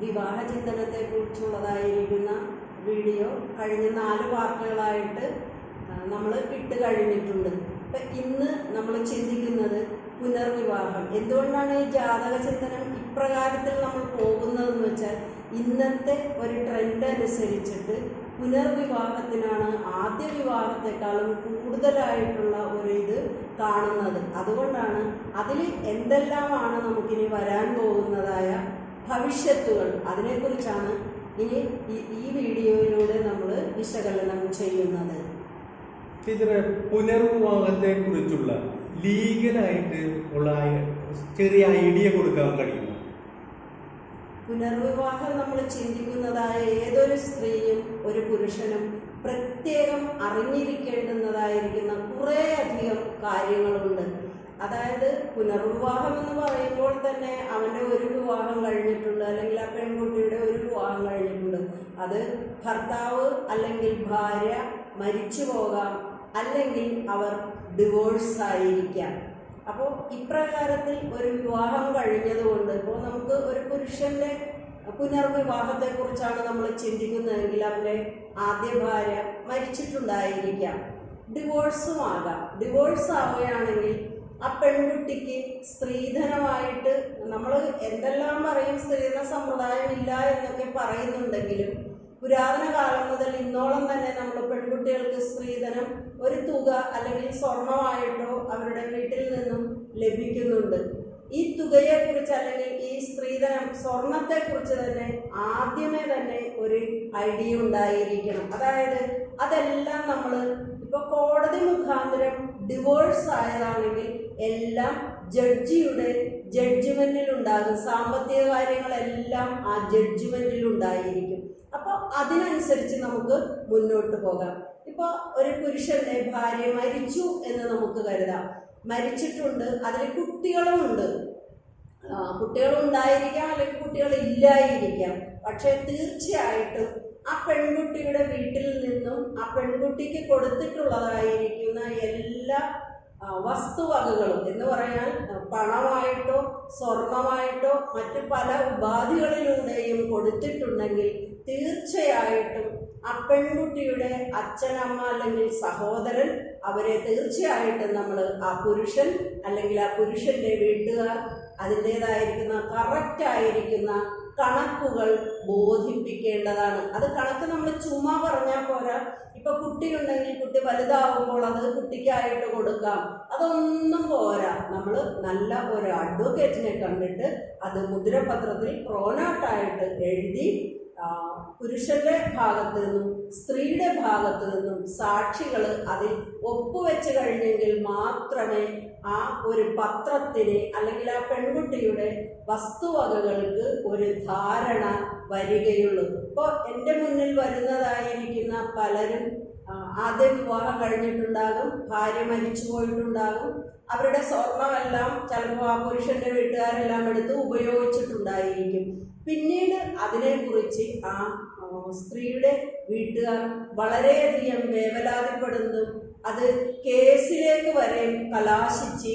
വിവാഹചിന്തനത്തെക്കുറിച്ചുള്ളതായിരിക്കുന്ന video കഴിഞ്ഞ 4 പാർട്ടുകളായിട്ട് നമ്മൾ ഇട്ട് കഴിഞ്ഞിട്ടുണ്ട്. അപ്പം ഇന്ന് നമ്മൾ ചിന്തിക്കുന്നത് പുനർവിവാഹം. എന്തുകൊണ്ടാണ് ഈ ജാതക ചിന്തനം ഇപ്രകാരത്തിൽ നമ്മൾ പോകുന്നതെന്ന് വെച്ചാൽ, ഇന്നത്തെ ഒരു ട്രെൻഡ് അനുസരിച്ചിട്ട് പുനർവിവാഹത്തിനാണ് ആദ്യ വിവാഹത്തെക്കാളും കൂടുതലായിട്ടുള്ള ഒരു ഇത് കാണുന്നത്. അതുകൊണ്ടാണ് അതിൽ എന്തെല്ലാമാണ് നമുക്കിനി വരാൻ പോകുന്നതായ ഭവിഷ്യത്തുകൾ, അതിനെക്കുറിച്ചാണ് ഇനി ഈ വീഡിയോയിലൂടെ നമ്മൾ വിശകലനം ചെയ്യുന്നത്. ടീച്ചറെ, പുനർവിവാഹത്തെ കുറിച്ചുള്ള ലീഗലായിട്ട് ഉള്ള ചെറിയ ഐഡിയ കൊടുക്കാൻ കഴിയുമോ? പുനർവിവാഹം നമ്മൾ ചിന്തിക്കുന്നതായ ഏതൊരു സ്ത്രീയും ഒരു പുരുഷനും പ്രത്യേകം അറിഞ്ഞിരിക്കേണ്ടുന്നതായിരിക്കുന്ന കുറേയധികം കാര്യങ്ങളുണ്ട്. അതായത് പുനർവിവാഹം എന്ന് പറയുമ്പോൾ തന്നെ അവൻ്റെ ഒരു വിവാഹം കഴിഞ്ഞിട്ടുണ്ട്, അല്ലെങ്കിൽ ആ പെൺകുട്ടിയുടെ ഒരു വിവാഹം കഴിഞ്ഞിട്ടുണ്ട്. അത് ഭർത്താവ് അല്ലെങ്കിൽ ഭാര്യ മരിച്ചു പോകാം, അല്ലെങ്കിൽ അവർ ഡിവോഴ്സ് ആയിരിക്കാം. അപ്പോൾ ഇപ്രകാരത്തിൽ ഒരു വിവാഹം കഴിഞ്ഞതുകൊണ്ട് ഇപ്പോൾ നമുക്ക് ഒരു പുരുഷൻ്റെ പുനർവിവാഹത്തെക്കുറിച്ചാണ് നമ്മൾ ചിന്തിക്കുന്നതെങ്കിൽ അവൻ്റെ ആദ്യ ഭാര്യ മരിച്ചിട്ടുണ്ടായിരിക്കാം, ഡിവോഴ്സും ആകാം. ഡിവോഴ്സ് ആവുകയാണെങ്കിൽ ആ പെൺകുട്ടിക്ക് സ്ത്രീധനമായിട്ട്, നമ്മൾ എന്തെല്ലാം പറയും, സ്ത്രീധന സമ്പ്രദായം ഇല്ല എന്നൊക്കെ പറയുന്നുണ്ടെങ്കിലും പുരാതന കാലം മുതൽ ഇന്നോളം തന്നെ നമ്മൾ പെൺകുട്ടികൾക്ക് സ്ത്രീധനം ഒരു തുക അല്ലെങ്കിൽ സ്വർണമായിട്ടോ അവരുടെ വീട്ടിൽ നിന്നും ലഭിക്കുന്നുണ്ട്. ഈ തുകയെക്കുറിച്ച് അല്ലെങ്കിൽ ഈ സ്ത്രീധനം സ്വർണത്തെക്കുറിച്ച് തന്നെ ആദ്യമേ തന്നെ ഒരു ഐഡിയ ഉണ്ടായിരിക്കണം. അതായത് അതെല്ലാം നമ്മൾ ഇപ്പോൾ കോടതി മുഖാന്തരം ഡിവോഴ്സ് ആയതാണെങ്കിൽ എല്ലാം ജഡ്ജിയുടെ ജഡ്ജ്മെന്റിലുണ്ടാകും. സാമ്പത്തിക കാര്യങ്ങളെല്ലാം ആ ജഡ്ജ്മെന്റിലുണ്ടായിരിക്കും. അപ്പോൾ അതിനനുസരിച്ച് നമുക്ക് മുന്നോട്ട് പോകാം. ഇപ്പോൾ ഒരു പുരുഷന്റെ ഭാര്യ മരിച്ചു എന്ന് നമുക്ക് കരുതാം. മരിച്ചിട്ടുണ്ട്, അതിൽ കുട്ടികളുമുണ്ട്. കുട്ടികളുണ്ടായിരിക്കാം, അല്ലെങ്കിൽ കുട്ടികൾ ഇല്ലായിരിക്കാം. പക്ഷെ തീർച്ചയായിട്ടും ആ പെൺകുട്ടിയുടെ വീട്ടിൽ നിന്നും ആ പെൺകുട്ടിക്ക് കൊടുത്തിട്ടുള്ളതായിരിക്കുന്ന എല്ലാ വസ്തുവകകളും എന്ന് പറഞ്ഞാൽ പണമായിട്ടോ സ്വർണമായിട്ടോ മറ്റ് പല ഉപാധികളിലൂടെയും കൊടുത്തിട്ടുണ്ടെങ്കിൽ തീർച്ചയായിട്ടും ആ പെൺകുട്ടിയുടെ അച്ഛനമ്മ അല്ലെങ്കിൽ സഹോദരൻ, അവരെ തീർച്ചയായിട്ടും നമ്മൾ ആ പുരുഷൻ അല്ലെങ്കിൽ ആ പുരുഷന്റെ വീട്ടുകാർ അതിൻ്റേതായിരിക്കുന്ന കറക്റ്റായിരിക്കുന്ന കണക്കുകൾ ബോധിപ്പിക്കേണ്ടതാണ്. അത് കണക്ക് നമ്മൾ ചുമ്മാ പറഞ്ഞാൽ പോരാ. ഇപ്പൊ കുട്ടിയുണ്ടെങ്കിൽ കുട്ടി വലുതാവുമ്പോൾ അത് കുട്ടിക്കായിട്ട് കൊടുക്കാം, അതൊന്നും പോരാ. നമ്മൾ നല്ല ഒരു അഡ്വക്കേറ്റിനെ കണ്ടിട്ട് അത് മുദ്രപത്രത്തിൽ പ്രോനാട്ടായിട്ട് എഴുതി പുരുഷന്റെ ഭാഗത്ത് നിന്നും സ്ത്രീയുടെ ഭാഗത്ത് നിന്നും സാക്ഷികൾ അതിൽ ഒപ്പുവെച്ച് കഴിഞ്ഞെങ്കിൽ മാത്രമേ ആ ഒരു പത്രത്തിന് അല്ലെങ്കിൽ ആ പെൺകുട്ടിയുടെ വസ്തുവകകൾക്ക് ഒരു ധാരണ വരികയുള്ളൂ. ഇപ്പോൾ എൻ്റെ മുന്നിൽ വരുന്നതായിരിക്കുന്ന പലരും ആദ്യ വിവാഹം കഴിഞ്ഞിട്ടുണ്ടാകും, ഭാര്യ മരിച്ചു പോയിട്ടുണ്ടാകും, അവരുടെ സ്വർണമെല്ലാം ചിലപ്പോൾ ആ പുരുഷന്റെ വീട്ടുകാരെല്ലാം എടുത്ത് ഉപയോഗിച്ചിട്ടുണ്ടായിരിക്കും. പിന്നീട് അതിനെക്കുറിച്ച് ആ സ്ത്രീയുടെ വീട്ടുകാർ വളരെയധികം വേവലാതിപ്പെടുന്നതും അത് കേസിലേക്ക് വരെ കലാശിച്ച്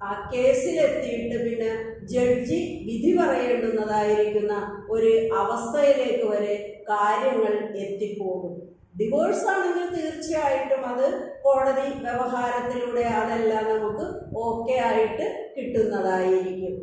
ആ കേസിലെത്തിയിട്ട് പിന്നെ ജഡ്ജി വിധി പറയേണ്ടുന്നതായിരിക്കുന്ന ഒരു അവസ്ഥയിലേക്ക് വരെ കാര്യങ്ങൾ എത്തിപ്പോകും. ഡിവോഴ്സ് ആണെങ്കിൽ തീർച്ചയായിട്ടും അത് കോടതി വ്യവഹാരത്തിലൂടെ അതെല്ലാം നമുക്ക് ഓക്കെ ആയിട്ട് കിട്ടുന്നതായിരിക്കും.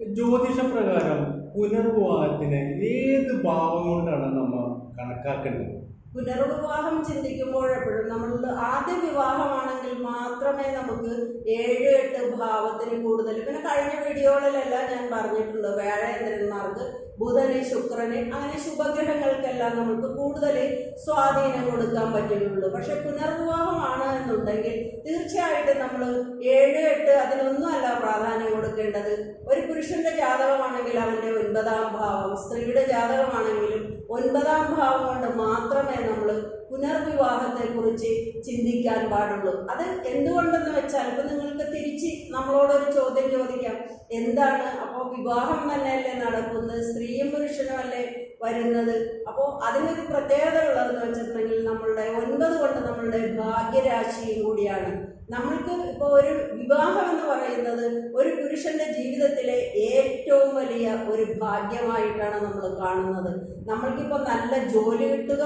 ജ്യോതിഷപ്രകാരം പുനർവിവാഹത്തിന് ഏത് ഭാവം കൊണ്ടാണ് നമ്മൾ കണക്കാക്കേണ്ടത്? പുനർവിവാഹം ചിന്തിക്കുമ്പോഴെപ്പോഴും നമ്മൾ ആദ്യ വിവാഹമാണെങ്കിൽ മാത്രമേ നമുക്ക് 7-8 ഭാവത്തിന് കൂടുതൽ, പിന്നെ കഴിഞ്ഞ വീഡിയോകളിലെല്ലാം ഞാൻ പറഞ്ഞിട്ടുണ്ട്, വ്യാഴേന്ദ്രന്മാർക്ക്, ബുധന്, ശുക്രന്, അങ്ങനെ ശുഭഗ്രഹങ്ങൾക്കെല്ലാം നമുക്ക് കൂടുതൽ സ്വാധീനം കൊടുക്കാൻ പറ്റുകയുള്ളൂ. പക്ഷെ പുനർവിവാഹമാണ് എന്നുണ്ടെങ്കിൽ തീർച്ചയായിട്ടും നമ്മൾ 7-8 അതിനൊന്നും അല്ല പ്രാധാന്യം കൊടുക്കേണ്ടത്. ഒരു പുരുഷന്റെ ജാതകമാണെങ്കിൽ അവൻ്റെ 9ാം ഭാവം, സ്ത്രീയുടെ ജാതകമാണെങ്കിലും 9ാം ഭാവം കൊണ്ട് മാത്രമേ നമ്മൾ പുനർവിവാഹത്തെക്കുറിച്ച് ചിന്തിക്കാൻ പാടുള്ളൂ. അത് എന്തുകൊണ്ടെന്ന് വെച്ചാൽ, ഇപ്പം നിങ്ങൾക്ക് തിരിച്ച് നമ്മളോടൊരു ചോദ്യം ചോദിക്കാം, എന്താണ് അപ്പോൾ വിവാഹം തന്നെയല്ലേ നടക്കുന്നത്, സ്ത്രീയും പുരുഷനും അല്ലേ വരുന്നത്? അപ്പോൾ അതിനൊരു പ്രത്യേകത ഉള്ളതെന്ന് വെച്ചിട്ടുണ്ടെങ്കിൽ നമ്മളുടെ 9 കൊണ്ട് നമ്മളുടെ ഭാഗ്യരാശിയും കൂടിയാണ്. നമ്മൾക്ക് ഇപ്പോൾ ഒരു വിവാഹം എന്ന് പറയുന്നത് ഒരു പുരുഷന്റെ ജീവിതത്തിലെ ഏറ്റവും വലിയ ഒരു ഭാഗ്യമായിട്ടാണ് നമ്മൾ കാണുന്നത്. നമ്മൾക്കിപ്പോൾ നല്ല ജോലി കിട്ടുക,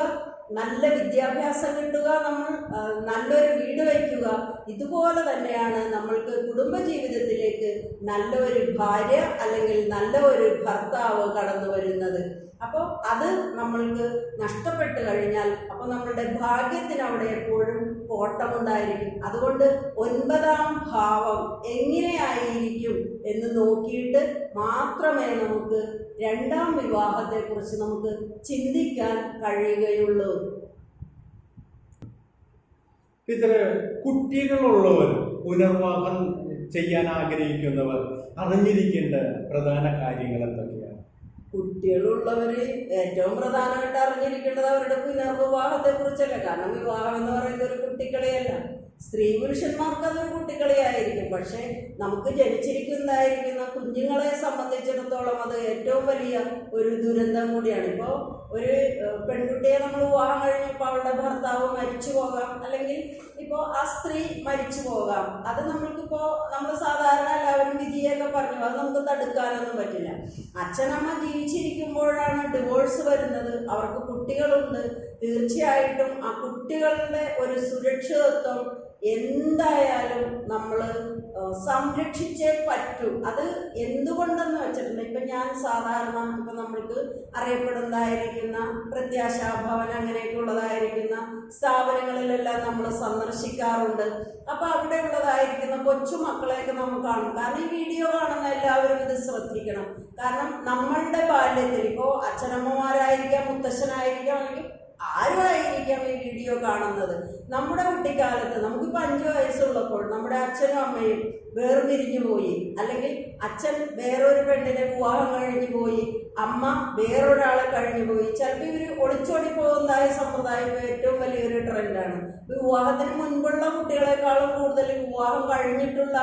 നല്ല വിദ്യാഭ്യാസം കിട്ടുക, നമ്മൾ നല്ലൊരു വീട് വയ്ക്കുക, ഇതുപോലെ തന്നെയാണ് നമ്മൾക്ക് കുടുംബജീവിതത്തിലേക്ക് നല്ലൊരു ഭാര്യ അല്ലെങ്കിൽ നല്ല ഒരു ഭർത്താവ് കടന്നു വരുന്നത്. അപ്പോൾ അത് നമ്മൾക്ക് നഷ്ടപ്പെട്ട് കഴിഞ്ഞാൽ അപ്പോൾ നമ്മളുടെ ഭാഗ്യത്തിന് അവിടെ എപ്പോഴും കോട്ടമുണ്ടായിരിക്കും. അതുകൊണ്ട് 9ാം ഭാവം എങ്ങനെയായിരിക്കും എന്ന് നോക്കിയിട്ട് മാത്രമേ നമുക്ക് 2ാം വിവാഹത്തെക്കുറിച്ച് നമുക്ക് ചിന്തിക്കാൻ കഴിയുകയുള്ളൂ. ടീച്ചറെ, കുട്ടികളുള്ളവർ പുനർവിവാഹം ചെയ്യാൻ ആഗ്രഹിക്കുന്നവർ അറിഞ്ഞിരിക്കേണ്ട പ്രധാന കാര്യങ്ങൾ എന്തൊക്കെയാണ്? കുട്ടികളുള്ളവർ ഏറ്റവും പ്രധാനമായിട്ട് അറിഞ്ഞിരിക്കേണ്ടത് അവരുടെ പുനർവിവാഹത്തെ കുറിച്ചല്ല. കാരണം വിവാഹം എന്ന് പറയുന്നത് ഒരു കുട്ടിക്കളിയല്ല. സ്ത്രീ പുരുഷന്മാർക്ക് അതൊരു കുട്ടിക്കളിയായിരിക്കും. പക്ഷേ നമുക്ക് ജനിച്ചിരിക്കുന്നതായിരിക്കുന്ന കുഞ്ഞുങ്ങളെ സംബന്ധിച്ചിടത്തോളം അത് ഏറ്റവും വലിയ ഒരു ദുരന്തം കൂടിയാണ്. ഇപ്പോൾ ഒരു പെൺകുട്ടിയെ നമ്മൾ വിവാഹം കഴിഞ്ഞപ്പോൾ അവളുടെ ഭർത്താവ് മരിച്ചു പോകാം, അല്ലെങ്കിൽ ഇപ്പോൾ ആ സ്ത്രീ മരിച്ചു പോകാം. അത് നമ്മൾക്കിപ്പോൾ നമ്മൾ സാധാരണ എല്ലാവരും വിധിയൊക്കെ പറഞ്ഞു, അത് നമുക്ക് തടുക്കാനൊന്നും പറ്റില്ല. അച്ഛനമ്മ ജീവിച്ചിരിക്കുമ്പോഴാണ് ഡിവോഴ്സ് വരുന്നത്, അവർക്ക് കുട്ടികളുണ്ട്. തീർച്ചയായിട്ടും ആ കുട്ടികളുടെ ഒരു സുരക്ഷിതത്വം എന്തായാലും നമ്മൾ സംരക്ഷിച്ചേ പറ്റൂ. അത് എന്തുകൊണ്ടെന്ന് വെച്ചിട്ടുണ്ടെങ്കിൽ ഇപ്പം ഞാൻ സാധാരണ ഇപ്പം നമ്മൾക്ക് അറിയപ്പെടുന്നതായിരിക്കുന്ന പ്രത്യാശാഭവൻ അങ്ങനെയൊക്കെ ഉള്ളതായിരിക്കുന്ന സ്ഥാപനങ്ങളിലെല്ലാം നമ്മൾ സന്ദർശിക്കാറുണ്ട്. അപ്പോൾ അവിടെ ഉള്ളതായിരിക്കുന്ന കൊച്ചുമക്കളെയൊക്കെ നമ്മൾ കാണും. കാരണം ഈ വീഡിയോ കാണുന്ന എല്ലാവരും ഇത് ശ്രദ്ധിക്കണം. കാരണം നമ്മളുടെ ബാല്യത്തിൽ ഇപ്പോൾ അച്ഛനമ്മമാരായിരിക്കാം, മുത്തശ്ശനായിരിക്കാം, അല്ലെങ്കിൽ ആരുമായിരിക്കാം ഈ വീഡിയോ കാണുന്നത്, നമ്മുടെ കുട്ടിക്കാലത്ത് നമുക്കിപ്പോൾ 5 വയസ്സുള്ളപ്പോൾ നമ്മുടെ അച്ഛനും അമ്മയും വേർപിരിഞ്ഞു പോയി, അല്ലെങ്കിൽ അച്ഛൻ വേറൊരു പെണ്ണിനെ വിവാഹം കഴിഞ്ഞു പോയി, അമ്മ വേറൊരാളെ കഴിഞ്ഞു പോയി. ചിലപ്പോൾ ഇവർ ഒളിച്ചോടി പോകുന്നതായ സമ്പ്രദായം ഏറ്റവും വലിയൊരു ട്രെൻഡാണ്. വിവാഹത്തിന് മുൻപുള്ള കുട്ടികളെക്കാളും കൂടുതൽ വിവാഹം കഴിഞ്ഞിട്ടുള്ള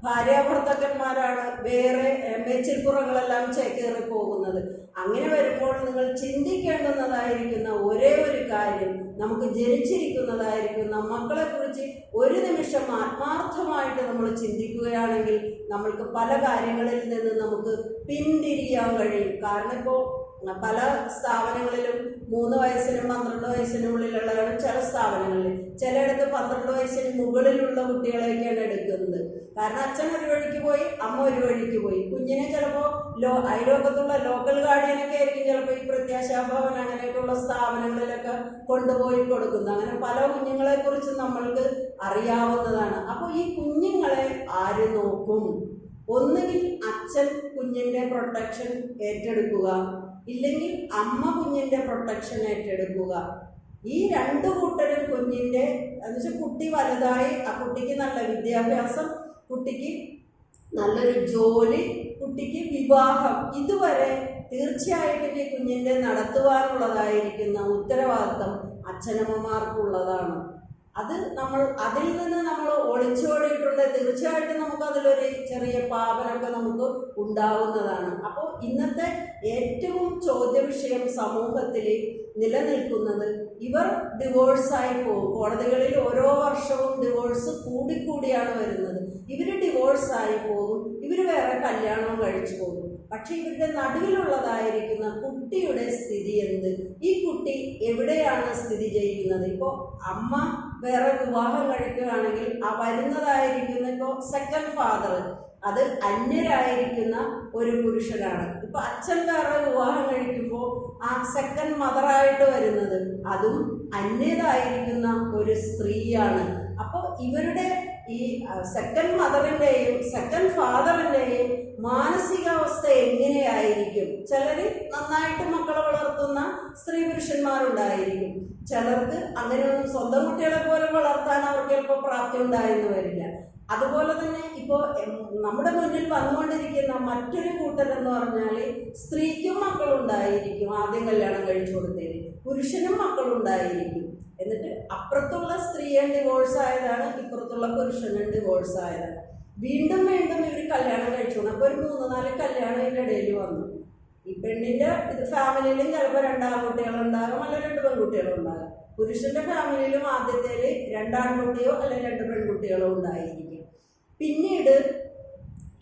ഭാര്യാഭർത്താക്കന്മാരാണ് വേറെ മേച്ചിൽപ്പുറങ്ങളെല്ലാം ചേക്കേറി പോകുന്നത്. അങ്ങനെ വരുമ്പോൾ നിങ്ങൾ ചിന്തിക്കേണ്ടുന്നതായിരിക്കുന്ന ഒരേ ഒരു കാര്യം, നമുക്ക് ജനിച്ചിരിക്കുന്നതായിരിക്കുന്ന മക്കളെക്കുറിച്ച് ഒരു നിമിഷം ആത്മാർത്ഥമായിട്ട് നമ്മൾ ചിന്തിക്കുകയാണെങ്കിൽ നമ്മൾക്ക് പല കാര്യങ്ങളിൽ നിന്ന് നമുക്ക് പിന്തിരിയാൻ കഴിയും. കാരണം ഇപ്പോൾ പല സ്ഥാപനങ്ങളിലും 3 വയസ്സിനും 12 വയസ്സിനും ഉള്ളിലുള്ളതാണ് ചില സ്ഥാപനങ്ങളിൽ. ചിലയിടത്ത് 12 വയസ്സിന് മുകളിലുള്ള കുട്ടികളെയൊക്കെയാണ് എടുക്കുന്നത്. കാരണം അച്ഛൻ ഒരു വഴിക്ക് പോയി, അമ്മ ഒരു വഴിക്ക് പോയി. കുഞ്ഞിനെ ചിലപ്പോൾ അയൽവക്കത്തുള്ള ലോക്കൽ ഗാർഡിയനൊക്കെ ആയിരിക്കും ചിലപ്പോൾ ഈ പ്രത്യാശാഭവൻ അങ്ങനെയൊക്കെയുള്ള സ്ഥാപനങ്ങളിലൊക്കെ കൊണ്ടുപോയി കൊടുക്കുന്നത്. അങ്ങനെ പല കുഞ്ഞുങ്ങളെക്കുറിച്ച് നമ്മൾക്ക് അറിയാവുന്നതാണ്. അപ്പോൾ ഈ കുഞ്ഞുങ്ങളെ ആര് നോക്കും? ഒന്നുകിൽ അച്ഛൻ കുഞ്ഞിൻ്റെ പ്രൊട്ടക്ഷൻ ഏറ്റെടുക്കുക, ഇല്ലെങ്കിൽ അമ്മ കുഞ്ഞിൻ്റെ പ്രൊട്ടക്ഷൻ ഏറ്റെടുക്കുക. ഈ 2 കൂട്ടരും കുഞ്ഞിൻ്റെ എന്നുവെച്ചാൽ കുട്ടി വലുതായി ആ കുട്ടിക്ക് നല്ല വിദ്യാഭ്യാസം, കുട്ടിക്ക് നല്ലൊരു ജോലി, കുട്ടിക്ക് വിവാഹം, ഇതുവരെ തീർച്ചയായിട്ടും ഈ കുഞ്ഞിൻ്റെ നടത്തുവാനുള്ളതായിരിക്കുന്ന ഉത്തരവാദിത്തം അച്ഛനമ്മമാർക്കുള്ളതാണ്. അത് അതിൽ നിന്ന് നമ്മൾ ഒളിച്ചോടിയിട്ടുണ്ട്, തീർച്ചയായിട്ടും നമുക്ക് അതിലൊരു ചെറിയ പാപനൊക്കെ നമുക്ക് ഉണ്ടാവുന്നതാണ്. അപ്പോൾ ഇന്നത്തെ ഏറ്റവും ചോദ്യവിഷയം സമൂഹത്തിൽ നിലനിൽക്കുന്നത് ഇവർ ഡിവോഴ്സായി പോകും. കോടതികളിൽ ഓരോ വർഷവും ഡിവോഴ്സ് കൂടിക്കൂടിയാണ് വരുന്നത്. ഇവർ ഡിവോഴ്സായി പോകും, ഇവർ വേറെ കല്യാണവും കഴിച്ചു പോകും. പക്ഷെ ഇവരുടെ നടുവിലുള്ളതായിരിക്കുന്ന കുട്ടിയുടെ സ്ഥിതി എന്ത്? ഈ കുട്ടി എവിടെയാണ് സ്ഥിതി ചെയ്യുന്നത്? ഇപ്പോൾ അമ്മ വേറെ വിവാഹം കഴിക്കുകയാണെങ്കിൽ ആ വരുന്നതായിരിക്കുന്ന ഇപ്പോൾ സെക്കൻഡ് ഫാദർ അത് അന്യരായിരിക്കുന്ന ഒരു പുരുഷനാണ്. ഇപ്പൊ അച്ഛൻ വേറെ വിവാഹം കഴിക്കുമ്പോൾ ആ സെക്കൻഡ് മദറായിട്ട് വരുന്നത് അതും അന്യതായിരിക്കുന്ന ഒരു സ്ത്രീയാണ്. അപ്പോൾ ഇവരുടെ ഈ സെക്കൻഡ് മദറിൻ്റെയും സെക്കൻഡ് ഫാദറിൻ്റെയും മാനസികാവസ്ഥ എങ്ങനെയായിരിക്കും? ചിലർ നന്നായിട്ട് മക്കളെ വളർത്തുന്ന സ്ത്രീ പുരുഷന്മാരുണ്ടായിരിക്കും, ചിലർക്ക് അങ്ങനെയൊന്നും സ്വന്തം കുട്ടികളെ പോലെ വളർത്താൻ അവർക്ക് ചിലപ്പോൾ പ്രാപ്തി ഉണ്ടായെന്ന് വരില്ല. അതുപോലെ തന്നെ ഇപ്പോൾ നമ്മുടെ മുന്നിൽ വന്നുകൊണ്ടിരിക്കുന്ന മറ്റൊരു കൂട്ടരെന്ന് പറഞ്ഞാൽ സ്ത്രീക്കും മക്കളുണ്ടായിരിക്കും, ആദ്യം കല്യാണം കഴിച്ചു കൊടുത്തതിന് പുരുഷനും മക്കളുണ്ടായിരിക്കും. എന്നിട്ട് അപ്പുറത്തുള്ള സ്ത്രീയെ ഡിവോഴ്സ് ആയതാണ്, ഇപ്പുറത്തുള്ള പുരുഷനും ഡിവോഴ്സ് ആയതാണ്. വീണ്ടും വീണ്ടും ഇവർ കല്യാണം കഴിച്ചു. അപ്പോൾ ഒരു 3-4 കല്യാണം ഇതിൻ്റെ ഇടയിൽ വന്നു. ഈ പെണ്ണിൻ്റെ ഇത് ഫാമിലിയിലും ചിലപ്പോൾ 2 ആൺകുട്ടികളുണ്ടാകും, അല്ല 2 പെൺകുട്ടികളുണ്ടാകും. പുരുഷന്റെ ഫാമിലിയിലും ആദ്യത്തേല് 2 ആൺകുട്ടിയോ അല്ലെ 2 പെൺകുട്ടികളോ ഉണ്ടായിരിക്കും. പിന്നീട്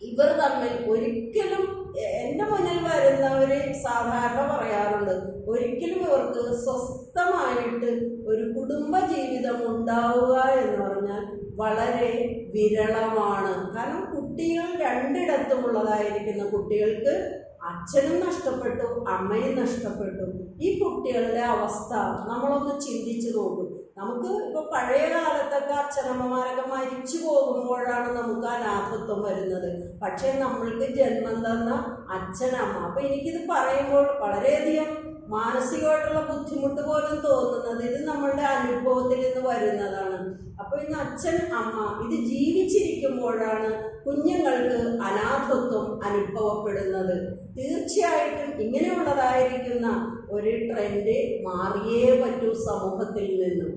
ഇവർ തമ്മിൽ ഒരിക്കലും, എൻ്റെ മുന്നിൽ വരുന്നവര് സാധാരണ പറയാറുണ്ട്, ഒരിക്കലും ഇവർക്ക് സ്വസ്ഥമായിട്ട് ഒരു കുടുംബ ജീവിതം ഉണ്ടാവുക എന്ന് പറഞ്ഞാൽ വളരെ വിരളമാണ്. കാരണം കുട്ടികൾ രണ്ടിടത്തുമുള്ളതായിരിക്കുന്ന കുട്ടികൾക്ക് അച്ഛനും നഷ്ടപ്പെട്ടു, അമ്മയും നഷ്ടപ്പെട്ടു. ഈ കുട്ടികളുടെ അവസ്ഥ നമ്മളൊന്ന് ചിന്തിച്ചു നോക്കും. നമുക്ക് ഇപ്പോൾ പഴയ കാലത്തൊക്കെ അച്ഛനമ്മമാരൊക്കെ മരിച്ചു പോകുമ്പോഴാണ് നമുക്ക് അനാഥത്വം വരുന്നത്. പക്ഷേ നമ്മൾക്ക് ജന്മം തന്ന അച്ഛനമ്മ, അപ്പൊ എനിക്കിത് പറയുമ്പോൾ വളരെയധികം മാനസികമായിട്ടുള്ള ബുദ്ധിമുട്ട് പോലും തോന്നുന്നത് ഇത് നമ്മളുടെ അനുഭവത്തിൽ നിന്ന് വരുന്നതാണ്. അപ്പൊ ഇന്ന് അച്ഛൻ അമ്മ ഇത് ജീവിച്ചിരിക്കുമ്പോഴാണ് കുഞ്ഞുങ്ങൾക്ക് അനാഥത്വം അനുഭവപ്പെടുന്നത്. തീർച്ചയായിട്ടും ഇങ്ങനെയുള്ളതായിരിക്കുന്ന ഒരു ട്രെൻഡ് മാറിയേ പറ്റൂ സമൂഹത്തിൽ നിന്നും.